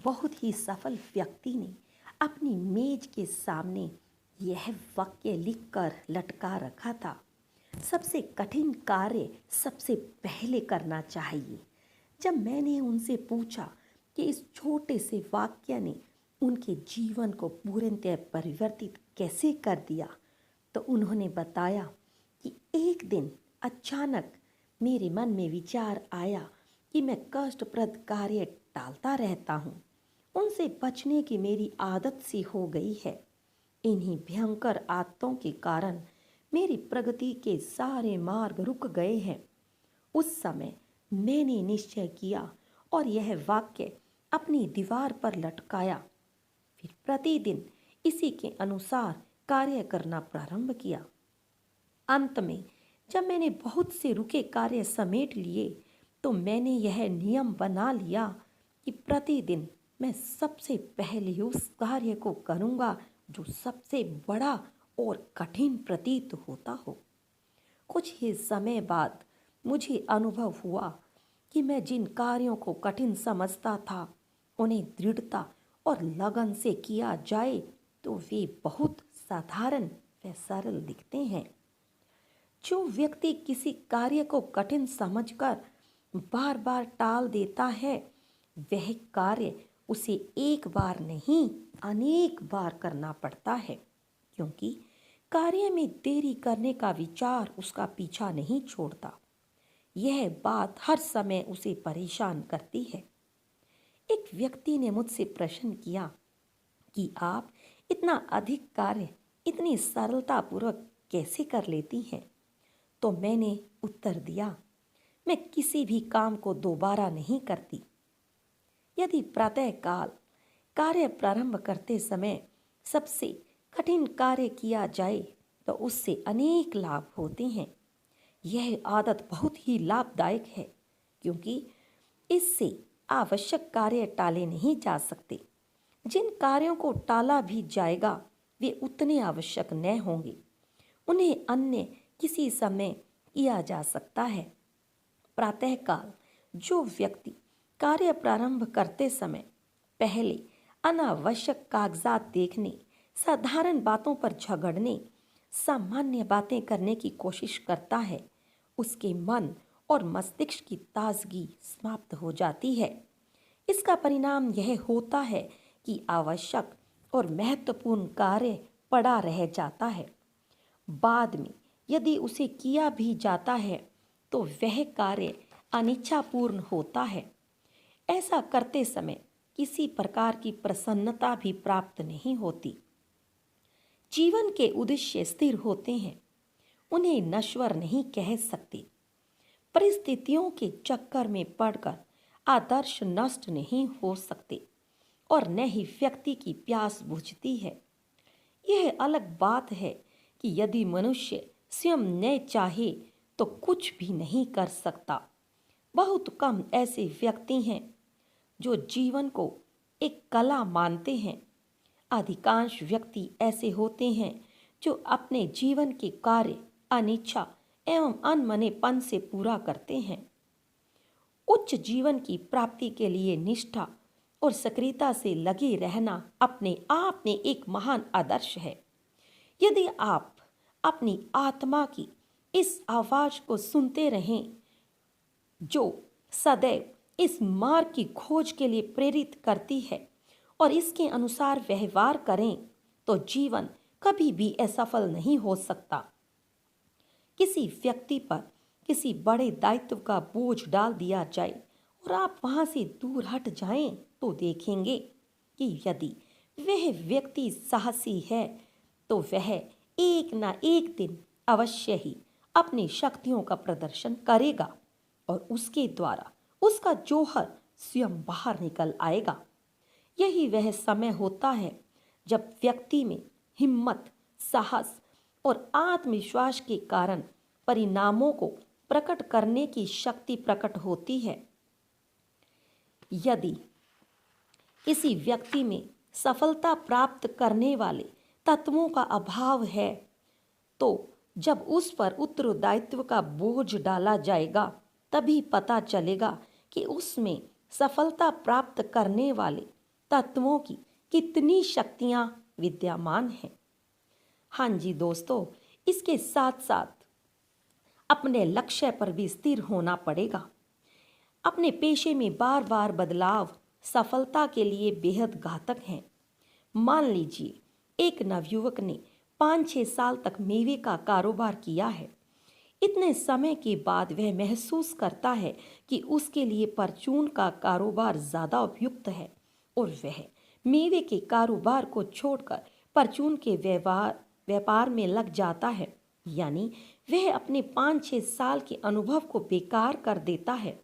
बहुत ही सफल व्यक्ति ने अपनी मेज के सामने यह वाक्य लिखकर लटका रखा था। सबसे कठिन कार्य सबसे पहले करना चाहिए। जब मैंने उनसे पूछा कि इस छोटे से वाक्य ने उनके जीवन को पूर्णतः परिवर्तित कैसे कर दिया, तो उन्होंने बताया कि एक दिन अचानक मेरे मन में विचार आया कि मैं कष्टप्रद कार्य टालता रहता हूँ। उनसे बचने की मेरी आदत सी हो गई है। इन्हीं भयंकर आदतों के कारण मेरी प्रगति के सारे मार्ग रुक गए हैं। उस समय मैंने निश्चय किया और यह वाक्य अपनी दीवार पर लटकाया। फिर प्रतिदिन इसी के अनुसार कार्य करना प्रारंभ किया। अंत में जब मैंने बहुत से रुके कार्य समेट लिए, तो मैंने यह नियम बना लिया कि प्रतिदिन मैं सबसे पहले उस कार्य को करूँगा जो सबसे बड़ा और कठिन प्रतीत होता हो। कुछ ही समय बाद मुझे अनुभव हुआ कि मैं जिन कार्यों को कठिन समझता था, उन्हें दृढ़ता और लगन से किया जाए तो वे बहुत साधारण व सरल दिखते हैं। जो व्यक्ति किसी कार्य को कठिन समझकर बार बार टाल देता है, वह कार्य उसे एक बार नहीं अनेक बार करना पड़ता है, क्योंकि कार्य में देरी करने का विचार उसका पीछा नहीं छोड़ता। यह बात हर समय उसे परेशान करती है। एक व्यक्ति ने मुझसे प्रश्न किया कि आप इतना अधिक कार्य इतनी सरलतापूर्वक कैसे कर लेती हैं? तो मैंने उत्तर दिया, मैं किसी भी काम को दोबारा नहीं करती। यदि प्रातःकाल कार्य प्रारंभ करते समय सबसे कठिन कार्य किया जाए तो उससे अनेक लाभ होते हैं। यह आदत बहुत ही लाभदायक है, क्योंकि इससे आवश्यक कार्य टाले नहीं जा सकते। जिन कार्यों को टाला भी जाएगा वे उतने आवश्यक न होंगे। उन्हें अन्य किसी समय किया जा सकता है। प्रातःकाल जो व्यक्ति कार्य प्रारंभ करते समय पहले अनावश्यक कागजात देखने, साधारण बातों पर झगड़ने, सामान्य बातें करने की कोशिश करता है, उसके मन और मस्तिष्क की ताजगी समाप्त हो जाती है। इसका परिणाम यह होता है कि आवश्यक और महत्वपूर्ण कार्य पड़ा रह जाता है। बाद में यदि उसे किया भी जाता है तो वह कार्य अनिच्छापूर्ण होता है। ऐसा करते समय किसी प्रकार की प्रसन्नता भी प्राप्त नहीं होती। जीवन के उद्देश्य स्थिर होते हैं, उन्हें नश्वर नहीं कह सकते। परिस्थितियों के चक्कर में पड़कर आदर्श नष्ट नहीं हो सकते और न ही व्यक्ति की प्यास बुझती है। यह अलग बात है कि यदि मनुष्य स्वयं न चाहे तो कुछ भी नहीं कर सकता। बहुत कम ऐसे व्यक्ति हैं जो जीवन को एक कला मानते हैं। अधिकांश व्यक्ति ऐसे होते हैं जो अपने जीवन के कार्य अनिच्छा एवं अनमनेपन से पूरा करते हैं। उच्च जीवन की प्राप्ति के लिए निष्ठा और सक्रियता से लगे रहना अपने आप में एक महान आदर्श है। यदि आप अपनी आत्मा की इस आवाज को सुनते रहें, जो सदैव इस मार्ग की खोज के लिए प्रेरित करती है, और इसके अनुसार व्यवहार करें, तो जीवन कभी भी असफल नहीं हो सकता। किसी व्यक्ति पर किसी बड़े दायित्व का बोझ डाल दिया जाए और आप वहां से दूर हट जाएं, तो देखेंगे कि यदि वह व्यक्ति साहसी है तो वह एक ना एक दिन अवश्य ही अपनी शक्तियों का प्रदर्शन करेगा और उसके द्वारा उसका जौहर स्वयं बाहर निकल आएगा। यही वह समय होता है जब व्यक्ति में हिम्मत, साहस और आत्मविश्वास के कारण परिणामों को प्रकट करने की शक्ति प्रकट होती है। यदि किसी व्यक्ति में सफलता प्राप्त करने वाले तत्वों का अभाव है, तो जब उस पर उत्तरदायित्व का बोझ डाला जाएगा, तभी पता चलेगा कि उसमें सफलता प्राप्त करने वाले तत्वों की कितनी शक्तियां विद्यमान हैं। हाँ जी दोस्तों, इसके साथ साथ अपने लक्ष्य पर भी स्थिर होना पड़ेगा। अपने पेशे में बार बार बदलाव सफलता के लिए बेहद घातक हैं। मान लीजिए एक नवयुवक ने 5-6 साल तक मेवे का कारोबार किया है। इतने समय के बाद वह महसूस करता है कि उसके लिए परचून का कारोबार ज़्यादा उपयुक्त है और वह मेवे के कारोबार को छोड़कर परचून के व्यापार में लग जाता है। यानी वह अपने 5-6 साल के अनुभव को बेकार कर देता है।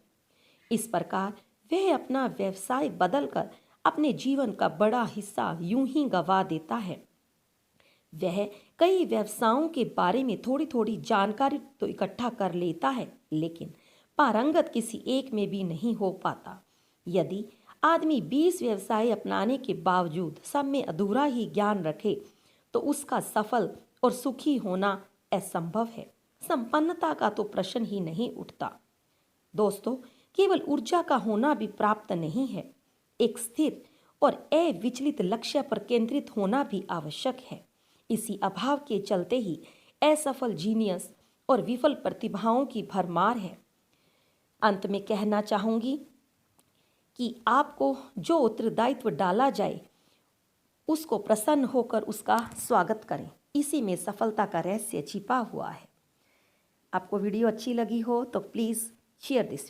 इस प्रकार वह अपना व्यवसाय बदलकर अपने जीवन का बड़ा हिस्सा यूं ही गंवा देता है। वह कई व्यवसायों के बारे में थोड़ी थोड़ी जानकारी तो इकट्ठा कर लेता है, लेकिन पारंगत किसी एक में भी नहीं हो पाता। यदि आदमी 20 व्यवसाय अपनाने के बावजूद सब में अधूरा ही ज्ञान रखे तो उसका सफल और सुखी होना असंभव है। संपन्नता का तो प्रश्न ही नहीं उठता। दोस्तों, केवल ऊर्जा का होना भी प्राप्त नहीं है, एक स्थिर और अविचलित लक्ष्य पर केंद्रित होना भी आवश्यक है। इसी अभाव के चलते ही असफल जीनियस और विफल प्रतिभाओं की भरमार है। अंत में कहना चाहूंगी कि आपको जो उत्तरदायित्व डाला जाए उसको प्रसन्न होकर उसका स्वागत करें। इसी में सफलता का रहस्य छिपा हुआ है। आपको वीडियो अच्छी लगी हो तो प्लीज़ शेयर दिस।